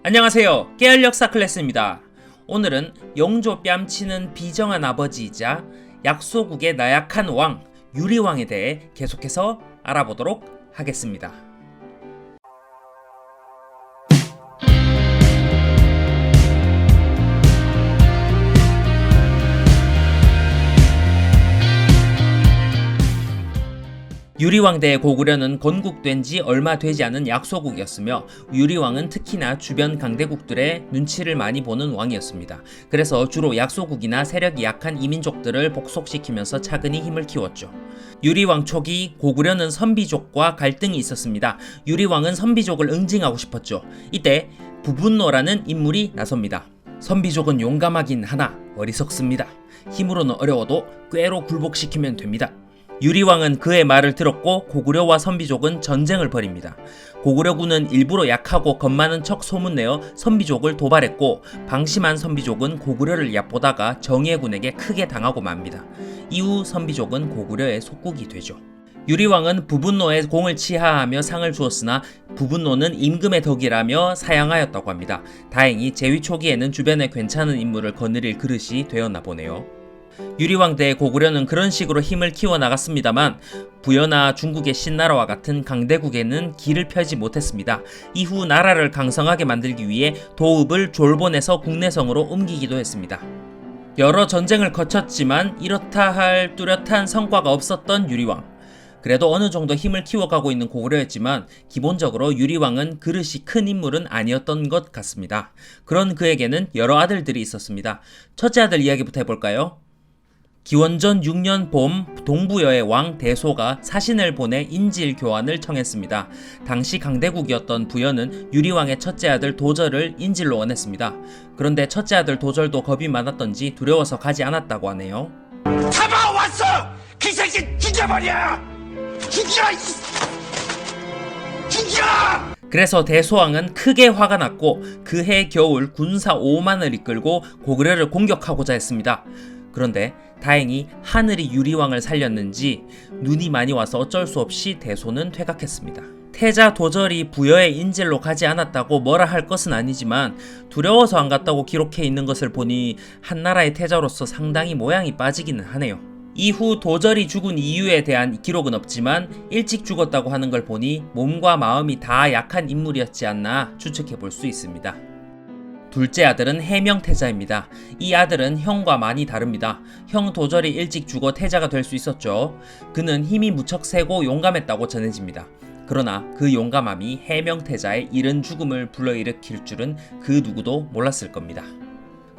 안녕하세요. 깨알 역사 클래스입니다. 오늘은 영조 뺨치는 비정한 아버지이자 약소국의 나약한 왕 유리왕에 대해 계속해서 알아보도록 하겠습니다. 유리왕 대 고구려는 건국된 지 얼마 되지 않은 약소국이었으며 유리왕은 특히나 주변 강대국들의 눈치를 많이 보는 왕이었습니다. 그래서 주로 약소국이나 세력이 약한 이민족들을 복속시키면서 차근히 힘을 키웠죠. 유리왕 초기 고구려는 선비족과 갈등이 있었습니다. 유리왕은 선비족을 응징하고 싶었죠. 이때 부분노라는 인물이 나섭니다. 선비족은 용감하긴 하나 어리석습니다. 힘으로는 어려워도 꾀로 굴복시키면 됩니다. 유리왕은 그의 말을 들었고 고구려와 선비족은 전쟁을 벌입니다. 고구려군은 일부러 약하고 겁 많은 척 소문내어 선비족을 도발했고 방심한 선비족은 고구려를 얕보다가 정예군에게 크게 당하고 맙니다. 이후 선비족은 고구려의 속국이 되죠. 유리왕은 부분노의 공을 치하하며 상을 주었으나 부분노는 임금의 덕이라며 사양하였다고 합니다. 다행히 제위 초기에는 주변에 괜찮은 인물을 거느릴 그릇이 되었나 보네요. 유리왕 대 고구려는 그런 식으로 힘을 키워나갔습니다만 부여나 중국의 신나라와 같은 강대국에는 길을 펴지 못했습니다. 이후 나라를 강성하게 만들기 위해 도읍을 졸본에서 국내성으로 옮기기도 했습니다. 여러 전쟁을 거쳤지만 이렇다 할 뚜렷한 성과가 없었던 유리왕. 그래도 어느 정도 힘을 키워가고 있는 고구려였지만 기본적으로 유리왕은 그릇이 큰 인물은 아니었던 것 같습니다. 그런 그에게는 여러 아들들이 있었습니다. 첫째 아들 이야기부터 해볼까요? 기원전 6년 봄 동부여의 왕 대소가 사신을 보내 인질 교환을 청했습니다. 당시 강대국이었던 부여는 유리왕의 첫째 아들 도절을 인질로 원했습니다. 그런데 첫째 아들 도절도 겁이 많았던지 두려워서 가지 않았다고 하네요. 잡아왔어! 그 새끼 죽여버려! 죽여! 죽여! 그래서 대소왕은 크게 화가 났고 그해 겨울 군사 5만을 이끌고 고구려를 공격하고자 했습니다. 그런데 다행히 하늘이 유리왕을 살렸는지 눈이 많이 와서 어쩔 수 없이 대소는 퇴각했습니다. 태자 도절이 부여의 인질로 가지 않았다고 뭐라 할 것은 아니지만 두려워서 안 갔다고 기록해 있는 것을 보니 한나라의 태자로서 상당히 모양이 빠지기는 하네요. 이후 도절이 죽은 이유에 대한 기록은 없지만 일찍 죽었다고 하는 걸 보니 몸과 마음이 다 약한 인물이었지 않나 추측해 볼 수 있습니다. 둘째 아들은 해명태자입니다. 이 아들은 형과 많이 다릅니다. 형 도절이 일찍 죽어 태자가 될 수 있었죠. 그는 힘이 무척 세고 용감했다고 전해집니다. 그러나 그 용감함이 해명태자의 이른 죽음을 불러일으킬 줄은 그 누구도 몰랐을 겁니다.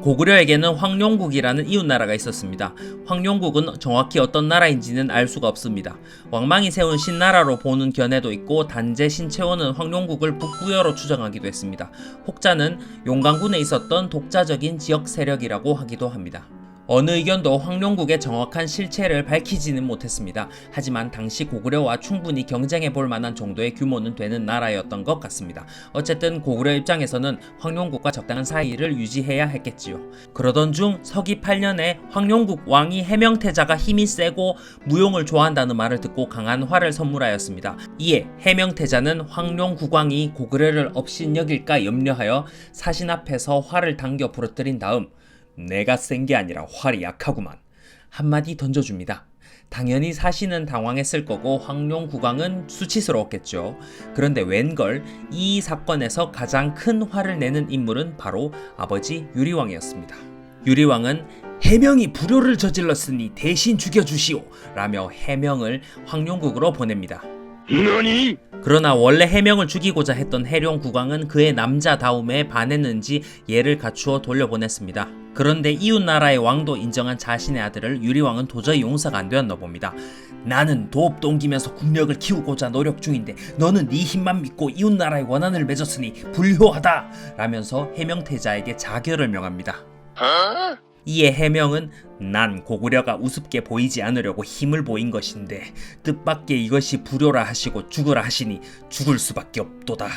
고구려에게는 황룡국이라는 이웃나라가 있었습니다. 황룡국은 정확히 어떤 나라인지는 알 수가 없습니다. 왕망이 세운 신나라로 보는 견해도 있고 단제 신채호는 황룡국을 북부여로 추정하기도 했습니다. 혹자는 용강군에 있었던 독자적인 지역 세력이라고 하기도 합니다. 어느 의견도 황룡국의 정확한 실체를 밝히지는 못했습니다. 하지만 당시 고구려와 충분히 경쟁해 볼 만한 정도의 규모는 되는 나라였던 것 같습니다. 어쨌든 고구려 입장에서는 황룡국과 적당한 사이를 유지해야 했겠지요. 그러던 중 서기 8년에 황룡국 왕이 해명태자가 힘이 세고 무용을 좋아한다는 말을 듣고 강한 활을 선물하였습니다. 이에 해명태자는 황룡국왕이 고구려를 업신여길까 염려하여 사신 앞에서 활을 당겨 부러뜨린 다음 내가 센 게 아니라 활이 약하구만 한마디 던져줍니다. 당연히 사신은 당황했을 거고 황룡국왕은 수치스러웠겠죠. 그런데 웬걸 이 사건에서 가장 큰 화를 내는 인물은 바로 아버지 유리왕이었습니다. 유리왕은 해명이 불효를 저질렀으니 대신 죽여주시오 라며 해명을 황룡국으로 보냅니다. 너니? 그러나 원래 해명을 죽이고자 했던 해룡국왕은 그의 남자다움에 반했는지 예를 갖추어 돌려보냈습니다. 그런데 이웃나라의 왕도 인정한 자신의 아들을 유리왕은 도저히 용서가 안 되었나 봅니다. 나는 도읍 동기면서 국력을 키우고자 노력 중인데 너는 네 힘만 믿고 이웃나라의 원한을 맺었으니 불효하다 라면서 해명태자에게 자결을 명합니다. 이에 해명은 난 고구려가 우습게 보이지 않으려고 힘을 보인 것인데 뜻밖의 이것이 불효라 하시고 죽으라 하시니 죽을 수밖에 없도다.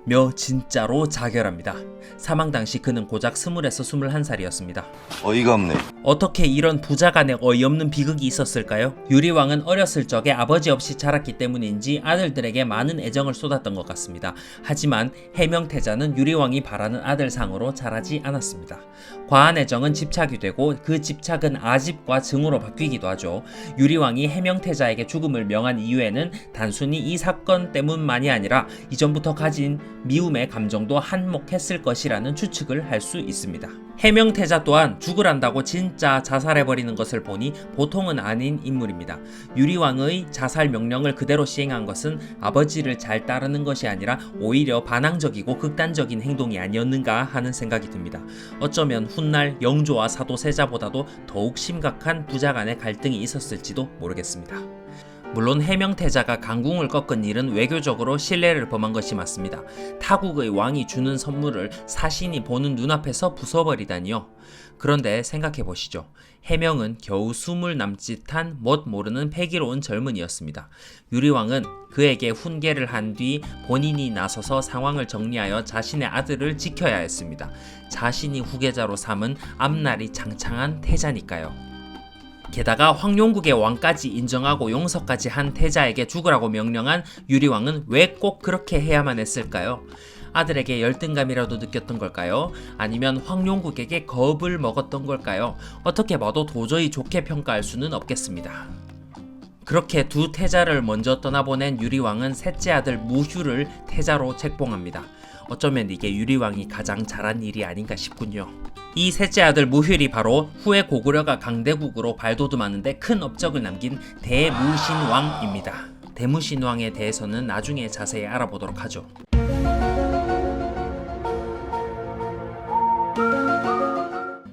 며 진짜로 자결합니다. 사망 당시 그는 고작 20에서 21살이었습니다. 어이가 없네. 어떻게 이런 부자간에 어이없는 비극이 있었을까요? 유리왕은 어렸을 적에 아버지 없이 자랐기 때문인지 아들들에게 많은 애정을 쏟았던 것 같습니다. 하지만 해명태자는 유리왕이 바라는 아들상으로 자라지 않았습니다. 과한 애정은 집착이 되고 그 집착은 아집과 증오로 바뀌기도 하죠. 유리왕이 해명태자에게 죽음을 명한 이유에는 단순히 이 사건 때문만이 아니라 이전부터 가진 미움의 감정도 한몫했을 것이라는 추측을 할 수 있습니다. 해명태자 또한 죽으란다고 진짜 자살해버리는 것을 보니 보통은 아닌 인물입니다. 유리왕의 자살 명령을 그대로 시행한 것은 아버지를 잘 따르는 것이 아니라 오히려 반항적이고 극단적인 행동이 아니었는가 하는 생각이 듭니다. 어쩌면 훗날 영조와 사도세자보다도 더욱 심각한 부자 간의 갈등이 있었을지도 모르겠습니다. 물론 해명태자가 강궁을 꺾은 일은 외교적으로 신뢰를 범한 것이 맞습니다. 타국의 왕이 주는 선물을 사신이 보는 눈앞에서 부숴버리다니요. 그런데 생각해보시죠. 해명은 겨우 20 남짓한 뭣 모르는 패기로운 젊은이였습니다. 유리왕은 그에게 훈계를 한 뒤 본인이 나서서 상황을 정리하여 자신의 아들을 지켜야 했습니다. 자신이 후계자로 삼은 앞날이 창창한 태자니까요. 게다가 황룡국의 왕까지 인정하고 용서까지 한 태자에게 죽으라고 명령한 유리왕은 왜 꼭 그렇게 해야만 했을까요? 아들에게 열등감이라도 느꼈던 걸까요? 아니면 황룡국에게 겁을 먹었던 걸까요? 어떻게 봐도 도저히 좋게 평가할 수는 없겠습니다. 그렇게 두 태자를 먼저 떠나보낸 유리왕은 셋째 아들 무휴를 태자로 책봉합니다. 어쩌면 이게 유리왕이 가장 잘한 일이 아닌가 싶군요. 이 셋째 아들 무휴이 바로 후에 고구려가 강대국으로 발돋움하는데 큰 업적을 남긴 대무신왕입니다. 대무신왕에 대해서는 나중에 자세히 알아보도록 하죠.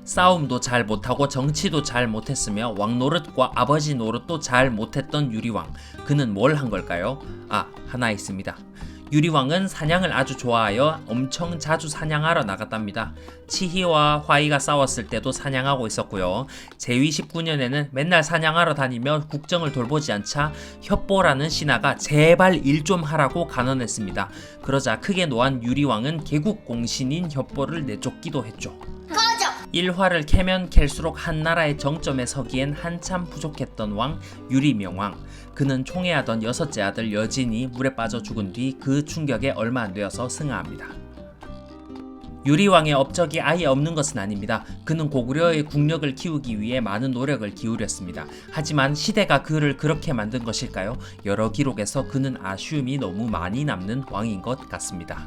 싸움도 잘 못하고 정치도 잘 못했으며 왕 노릇과 아버지 노릇도 잘 못했던 유리왕. 그는 뭘 한 걸까요? 하나 있습니다. 유리왕은 사냥을 아주 좋아하여 엄청 자주 사냥하러 나갔답니다. 치희와 화이가 싸웠을 때도 사냥하고 있었고요. 제위 19년에는 맨날 사냥하러 다니며 국정을 돌보지 않자 협보라는 신하가 제발 일 좀 하라고 간언했습니다. 그러자 크게 노한 유리왕은 개국공신인 협보를 내쫓기도 했죠. 일화를 캐면 캘수록 한 나라의 정점에 서기엔 한참 부족했던 왕 유리명왕. 그는 총애하던 여섯째 아들 여진이 물에 빠져 죽은 뒤 그 충격에 얼마 안 되어서 승하합니다. 유리왕의 업적이 아예 없는 것은 아닙니다. 그는 고구려의 국력을 키우기 위해 많은 노력을 기울였습니다. 하지만 시대가 그를 그렇게 만든 것일까요? 여러 기록에서 그는 아쉬움이 너무 많이 남는 왕인 것 같습니다.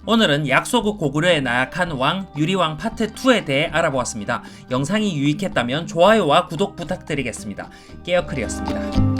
오늘은 약소국 고구려의 나약한 왕 유리왕 파트 2에 대해 알아보았습니다. 영상이 유익했다면 좋아요와 구독 부탁드리겠습니다. 깨어클이었습니다.